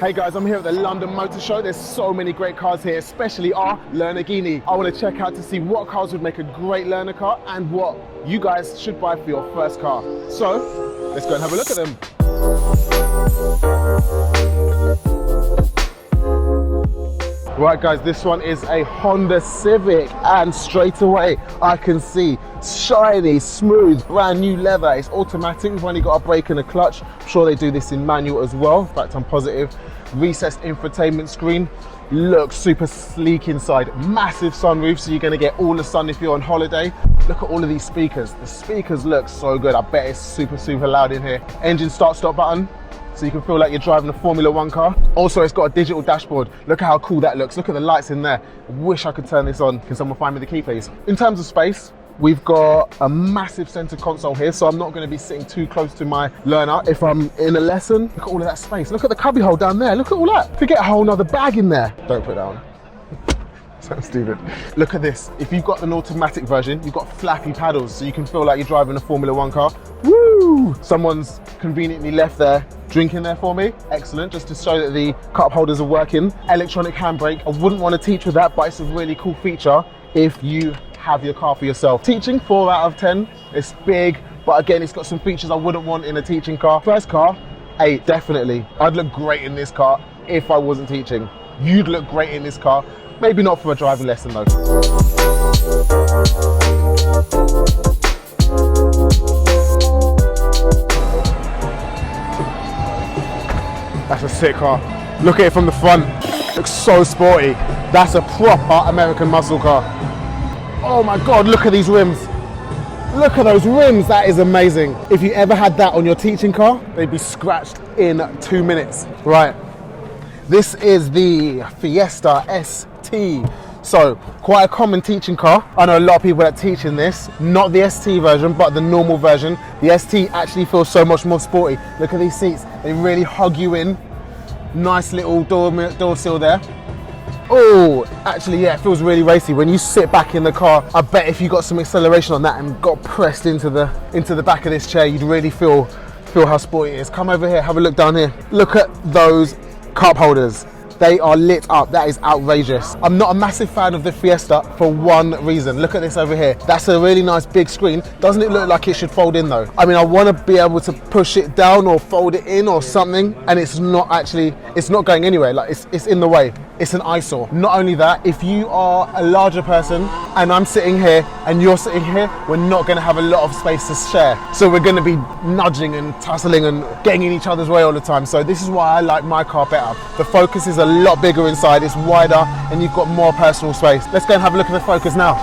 Hey guys, I'm here at the London Motor Show. There's so many great cars here, especially our Learnerghini. I want to check out to see what cars would make a great learner car and what you guys should buy for your first car. So, let's go and have a look at them. Right guys, this one is a Honda Civic, and straight away I can see shiny, smooth, brand new leather. It's automatic, we've only got a brake and a clutch. I'm sure they do this in manual as well. In fact, I'm positive. Recessed infotainment screen, looks super sleek inside. Massive sunroof, so you're gonna get all the sun if you're on holiday. Look at all of these speakers. The speakers look so good. I bet it's super, super loud in here. Engine start-stop button, so you can feel like you're driving a Formula 1 car. Also, it's got a digital dashboard. Look at how cool that looks. Look at the lights in there. I wish I could turn this on. Can someone find me the key, please? In terms of space, we've got a massive center console here, so I'm not going to be sitting too close to my learner if I'm in a lesson. Look at all of that space. Look at the cubby hole down there. Look at all that. You could get a whole nother bag in there. Don't put that on. Sounds stupid. Look at this. If you've got an automatic version, you've got flappy paddles, so you can feel like you're driving a Formula 1 car. Woo! Someone's conveniently left their drink in there for me. Excellent, just to show that the cup holders are working. Electronic handbrake. I wouldn't want to teach with that, but it's a really cool feature if you have your car for yourself. Teaching, 4 out of 10. It's big, but again, it's got some features I wouldn't want in a teaching car. First car, 8, definitely. I'd look great in this car if I wasn't teaching. You'd look great in this car. Maybe not for a driving lesson though. That's a sick car. Look at it from the front. Looks so sporty. That's a proper American muscle car. Oh my God, look at these rims. Look at those rims, that is amazing. If you ever had that on your teaching car, they'd be scratched in 2 minutes. Right, this is the Fiesta ST. So, quite a common teaching car. I know a lot of people that teach in this, not the ST version, but the normal version. The ST actually feels so much more sporty. Look at these seats, they really hug you in. Nice little door sill there. Oh, actually, yeah, it feels really racy. When you sit back in the car, I bet if you got some acceleration on that and got pressed into the back of this chair, you'd really feel how sporty it is. Come over here, have a look down here. Look at those cup holders. They are lit up. That is outrageous. I'm not a massive fan of the Fiesta for one reason. Look at this over here. That's a really nice big screen. Doesn't it look like it should fold in though? I mean, I want to be able to push it down or fold it in or something, and it's not going anywhere. Like it's in the way. It's an eyesore. Not only that, if you are a larger person and I'm sitting here and you're sitting here, we're not going to have a lot of space to share. So we're going to be nudging and tussling and getting in each other's way all the time. So this is why I like my car better. The Focus is a lot bigger inside, it's wider, and you've got more personal space. Let's go and have a look at the Focus now.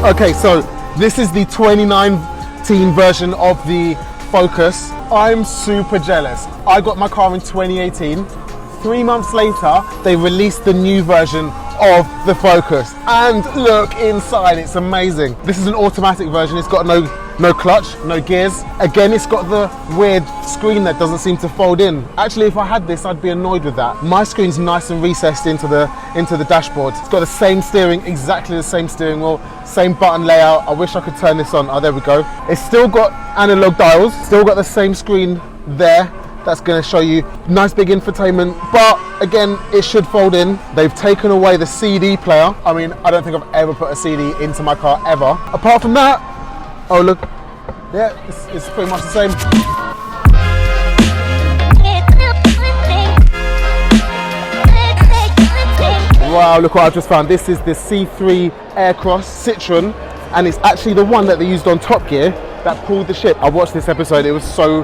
Okay, so this is the 2019 version of the Focus. I'm super jealous. I got my car in 2018. 3 months later, they released the new version of the Focus. And look inside, it's amazing. This is an automatic version. It's got no clutch, no gears. Again, it's got the weird screen that doesn't seem to fold in. Actually, if I had this, I'd be annoyed with that. My screen's nice and recessed into the dashboard. It's got the same steering, exactly the same steering wheel, same button layout. I wish I could turn this on. Oh, there we go. It's still got analog dials, still got the same screen there. That's going to show you nice big infotainment, but again, it should fold in. They've taken away the CD player. I mean, I don't think I've ever put a CD into my car ever. Apart from that, oh look, yeah, it's pretty much the same. Wow, look what I've just found. This is the C3 Aircross Citroen, and it's actually the one that they used on Top Gear that pulled the ship. I watched this episode, it was so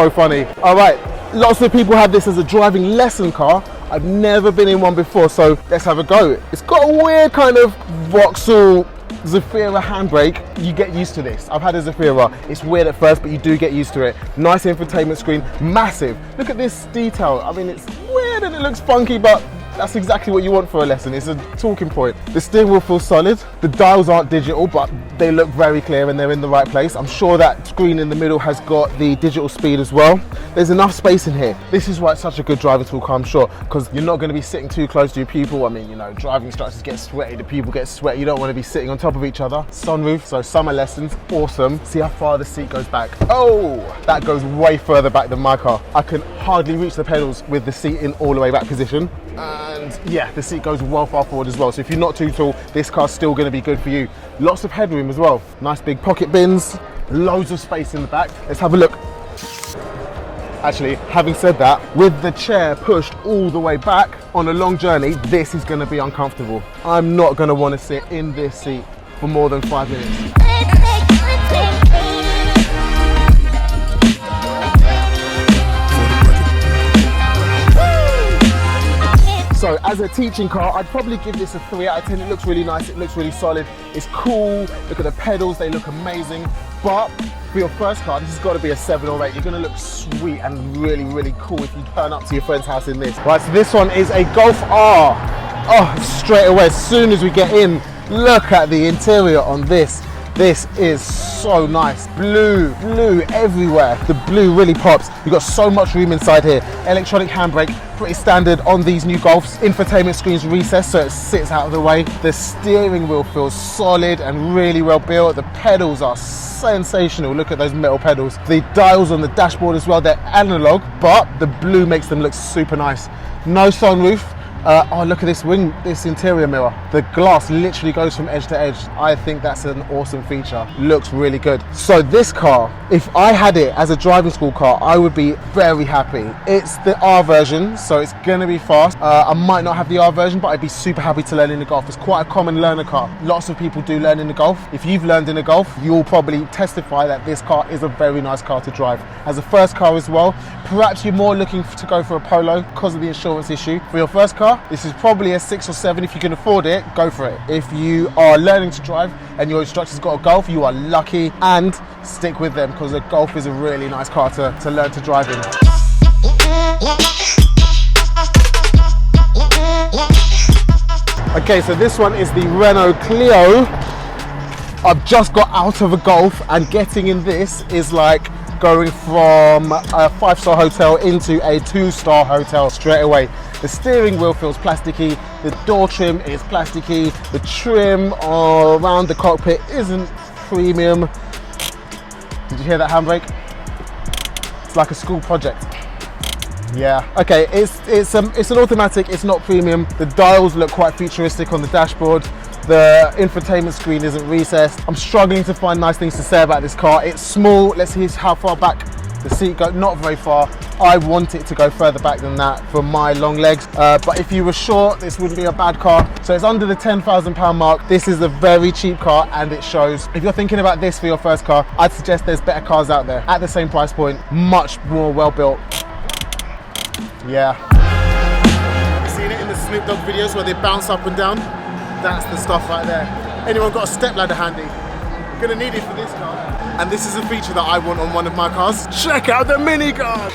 funny. All right, lots of people have this as a driving lesson car. I've never been in one before, so let's have a go. It's got a weird kind of Vauxhall Zafira handbrake. You get used to this. I've had a Zafira. It's weird at first, but you do get used to it. Nice infotainment screen, massive. Look at this detail. I mean, it's weird and it looks funky, but That's exactly what you want for a lesson. It's a talking point. The steering wheel feels solid. The dials aren't digital, but they look very clear and they're in the right place. I'm sure that screen in the middle has got the digital speed as well. There's enough space in here. This is why it's such a good driver tool car, I'm sure, because you're not going to be sitting too close to your pupil. I mean, you know, driving instructors get sweaty, the pupil gets sweaty. You don't want to be sitting on top of each other. Sunroof, so summer lessons, awesome. See how far the seat goes back. Oh, that goes way further back than my car. I can hardly reach the pedals with the seat in all the way back position. And yeah, the seat goes well far forward as well. So if you're not too tall, this car's still going to be good for you. Lots of headroom as well. Nice big pocket bins, loads of space in the back. Let's have a look. Actually, having said that, with the chair pushed all the way back on a long journey, this is going to be uncomfortable. I'm not going to want to sit in this seat for more than 5 minutes. So as a teaching car, I'd probably give this a 3 out of 10. It looks really nice, it looks really solid, it's cool. Look at the pedals, they look amazing. But for your first car, this has got to be a 7 or 8. You're going to look sweet and really, really cool if you turn up to your friend's house in this. Right, so this one is a Golf R. Oh, straight away, as soon as we get in, look at the interior on this. This is so nice. Blue everywhere. The blue really pops. You've got so much room inside here. Electronic handbrake, pretty standard on these new Golfs. Infotainment screen's recessed so it sits out of the way. The steering wheel feels solid and really well built. The pedals are sensational. Look at those metal pedals. The dials on the dashboard as well, they're analog, but the blue makes them look super nice. No sunroof. Oh, look at this interior mirror. The glass literally goes from edge to edge. I think that's an awesome feature. Looks really good. So this car, if I had it as a driving school car, I would be very happy. It's the R version, so it's gonna be fast. I might not have the R version, but I'd be super happy to learn in the Golf. It's quite a common learner car. Lots of people do learn in the Golf. If you've learned in the Golf, you'll probably testify that this car is a very nice car to drive. As a first car as well, perhaps you're more looking to go for a Polo because of the insurance issue. For your first car, this is probably a 6 or 7. If you can afford it, go for it. If you are learning to drive and your instructor's got a Golf, you are lucky, and stick with them because a Golf is a really nice car to learn to drive in. Okay, so this one is the Renault Clio. I've just got out of a Golf and getting in this is like going from a 5-star hotel into a 2-star hotel straight away. The steering wheel feels plasticky, the door trim is plasticky, the trim around the cockpit isn't premium. Did you hear that handbrake? It's like a school project. Yeah, okay, it's an automatic, it's not premium. The dials look quite futuristic on the dashboard. The infotainment screen isn't recessed. I'm struggling to find nice things to say about this car. It's small. Let's see how far back the seat goes. Not very far. I want it to go further back than that for my long legs. But if you were short, this wouldn't be a bad car. So it's under the £10,000 mark. This is a very cheap car and it shows. If you're thinking about this for your first car, I'd suggest there's better cars out there at the same price point, much more well built. Yeah. You've seen it in the Snoop Dogg videos where they bounce up and down? That's the stuff right there. Anyone got a stepladder handy? Gonna need it for this car. And this is a feature that I want on one of my cars. Check out the mini car!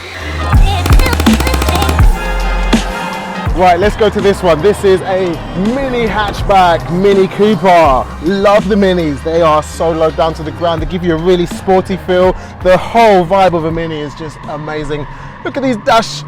Right, let's go to this one. This is a mini hatchback, Mini Cooper. Love the minis. They are so low down to the ground. They give you a really sporty feel. The whole vibe of a mini is just amazing. Look at these dash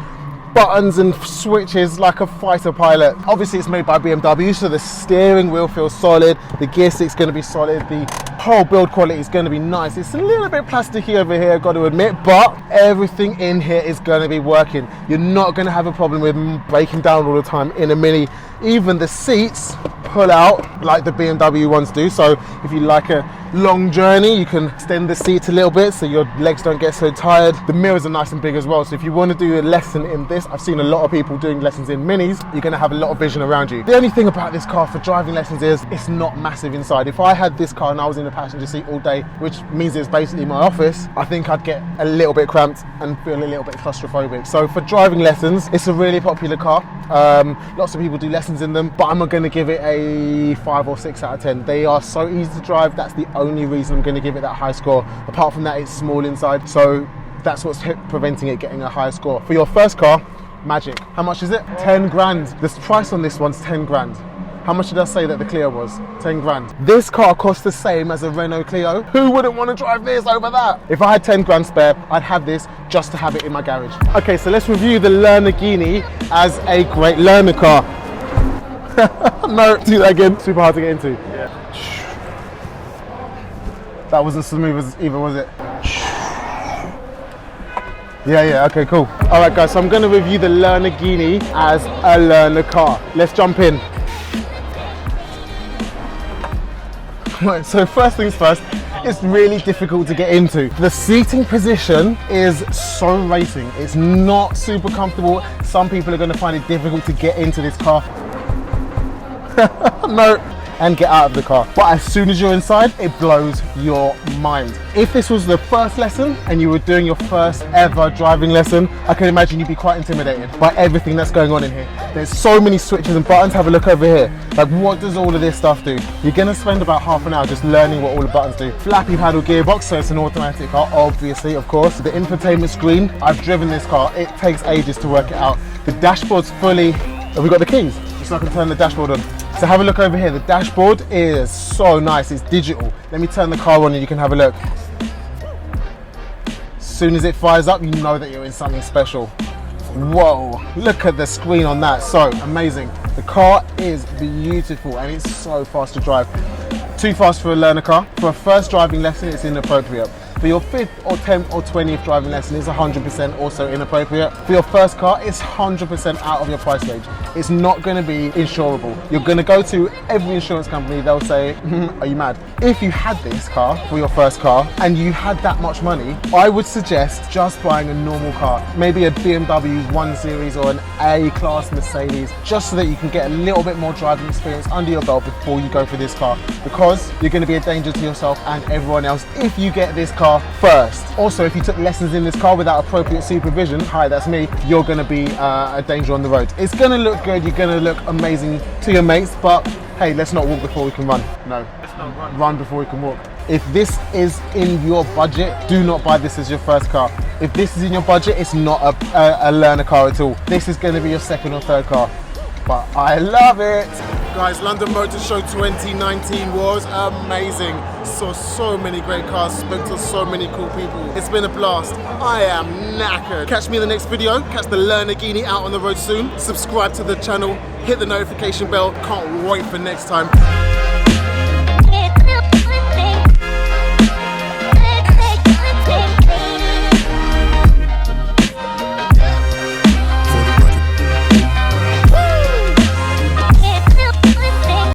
buttons and switches like a fighter pilot. Obviously it's made by BMW, so the steering wheel feels solid, the gear stick's going to be solid, the whole build quality is going to be nice. It's a little bit plasticky over here, got to admit, but everything in here is going to be working. You're not going to have a problem with breaking down all the time in a Mini. Even the seats pull out like the BMW ones do, so if you like a long journey you can extend the seat a little bit so your legs don't get so tired. The mirrors are nice and big as well, so if you want to do a lesson in this, I've seen a lot of people doing lessons in Minis, you're going to have a lot of vision around you. The only thing about this car for driving lessons is it's not massive inside. If I had this car and I was in the passenger seat all day, which means it's basically my office, I think I'd get a little bit cramped and feel a little bit claustrophobic. So for driving lessons, it's a really popular car. Lots of people do lessons in them, but I'm going to give it a 5 or 6 out of 10. They are so easy to drive, that's the only reason I'm going to give it that high score. Apart from that, it's small inside, so that's what's preventing it getting a higher score. For your first car, magic. How much is it? 10 grand. The price on this one's 10 grand. How much did I say that the Clio was? 10 grand. This car costs the same as a Renault Clio. Who wouldn't want to drive this over that? If I had 10 grand spare, I'd have this just to have it in my garage. Okay, so let's review the Learnerghini as a great learner car. No, do that again. Super hard to get into. Yeah. That wasn't smooth as either, was it? Yeah, okay, cool. All right, guys, so I'm going to review the Learnerghini as a learner car. Let's jump in. Right, so first things first, it's really difficult to get into. The seating position is so racing. It's not super comfortable. Some people are going to find it difficult to get into this car. No, and get out of the car. But as soon as you're inside, it blows your mind. If this was the first lesson and you were doing your first ever driving lesson, I can imagine you'd be quite intimidated by everything that's going on in here. There's so many switches and buttons. Have a look over here. Like, what does all of this stuff do? You're gonna spend about half an hour just learning what all the buttons do. Flappy paddle gearbox, so it's an automatic car, obviously, of course. The infotainment screen, I've driven this car. It takes ages to work it out. The dashboard's fully, have we got the keys? So I can turn the dashboard on. So have a look over here. The dashboard is so nice. It's digital. Let me turn the car on and you can have a look. As soon as it fires up, you know that you're in something special. Whoa, look at the screen on that. So amazing. The car is beautiful and it's so fast to drive. Too fast for a learner car. For a first driving lesson, it's inappropriate. For your 5th or 10th or 20th driving lesson, it's 100% also inappropriate. For your first car, it's 100% out of your price range. It's not going to be insurable. You're going to go to every insurance company, they'll say, are you mad? If you had this car for your first car and you had that much money, I would suggest just buying a normal car. Maybe a BMW 1 Series or an A-Class Mercedes, just so that you can get a little bit more driving experience under your belt before you go for this car. Because you're going to be a danger to yourself and everyone else if you get this car first. Also, if you took lessons in this car without appropriate supervision, hi, that's me, you're going to be a danger on the road. It's going to look good, you're going to look amazing to your mates, but hey, let's not walk before we can run. No, Let's not run before we can walk. If this is in your budget, do not buy this as your first car. If this is in your budget, it's not a learner car at all. This is going to be your second or third car, but I love it. Guys, London Motor Show 2019 was amazing. Saw so many great cars, spoke to so many cool people. It's been a blast. I am knackered. Catch me in the next video. Catch the Learnerghini out on the road soon. Subscribe to the channel, hit the notification bell. Can't wait for next time.